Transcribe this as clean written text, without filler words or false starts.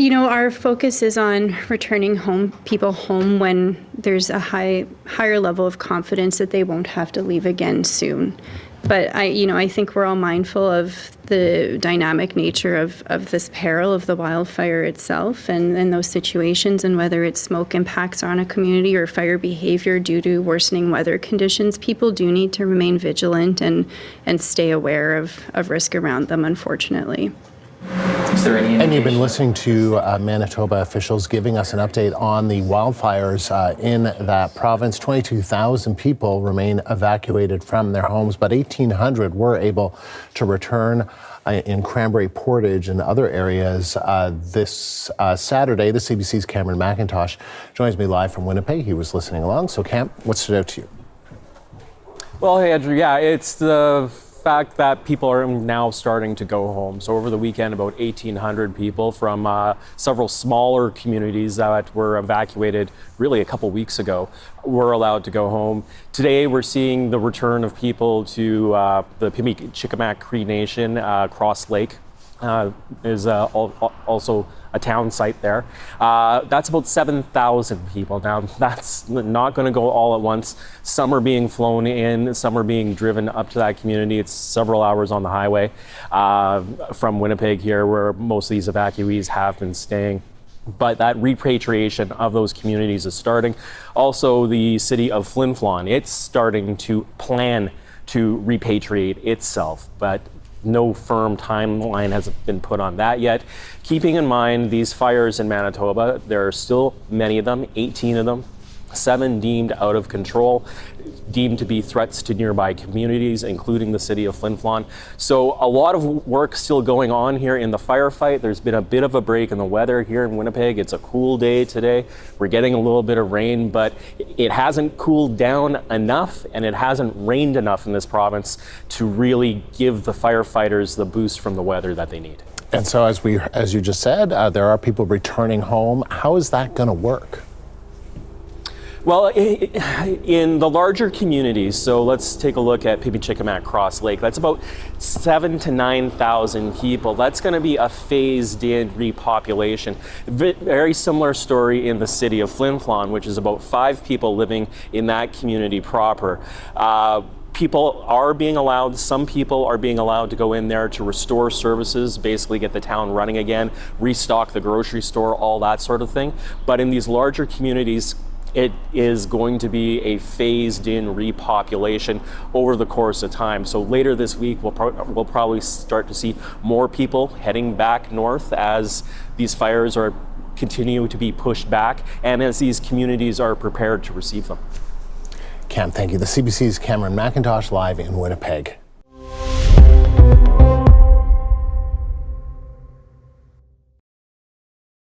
Our focus is on returning people home when there's a higher level of confidence that they won't have to leave again soon. But I think we're all mindful of the dynamic nature of this peril of the wildfire itself and those situations, and whether it's smoke impacts on a community or fire behavior due to worsening weather conditions. People do need to remain vigilant and stay aware of risk around them, unfortunately. Is there any indication? And you've been listening to Manitoba officials giving us an update on the wildfires in that province. 22,000 people remain evacuated from their homes, but 1,800 were able to return in Cranberry Portage and other areas this Saturday. The CBC's Cameron McIntosh joins me live from Winnipeg. He was listening along. So, Cam, what stood out to you? Well, hey, Andrew, it's the fact that people are now starting to go home. So over the weekend, about 1,800 people from several smaller communities that were evacuated really a couple weeks ago were allowed to go home. Today, we're seeing the return of people to the Pimi-Chickamak Cree Nation. Cross Lake is also a town site there. That's about 7,000 people. Now, that's not going to go all at once. Some are being flown in, some are being driven up to that community. It's several hours on the highway from Winnipeg here, where most of these evacuees have been staying. But that repatriation of those communities is starting. Also, the city of Flin Flon, it's starting to plan to repatriate itself, but no firm timeline has been put on that yet. Keeping in mind these fires in Manitoba, there are still many of them, 18 of them, 7 deemed out of control, deemed to be threats to nearby communities, including the city of Flin Flon. So a lot of work still going on here in the firefight. There's been a bit of a break in the weather here in Winnipeg. It's a cool day today. We're getting a little bit of rain, but it hasn't cooled down enough, and it hasn't rained enough in this province to really give the firefighters the boost from the weather that they need. And so as you just said, there are people returning home. How is that going to work? Well, in the larger communities, so let's take a look at Pimi-Chickamak Cross Lake. That's about 7,000 to 9,000 people. That's going to be a phased-in repopulation. Very similar story in the city of Flin Flon, which is about 5 people living in that community proper. People are being allowed, some people are being allowed to go in there to restore services, basically get the town running again, restock the grocery store, all that sort of thing. But in these larger communities, it is going to be a phased-in repopulation over the course of time. So later this week, we'll probably start to see more people heading back north as these fires are continue to be pushed back and as these communities are prepared to receive them. Cam, thank you. The CBC's Cameron McIntosh live in Winnipeg.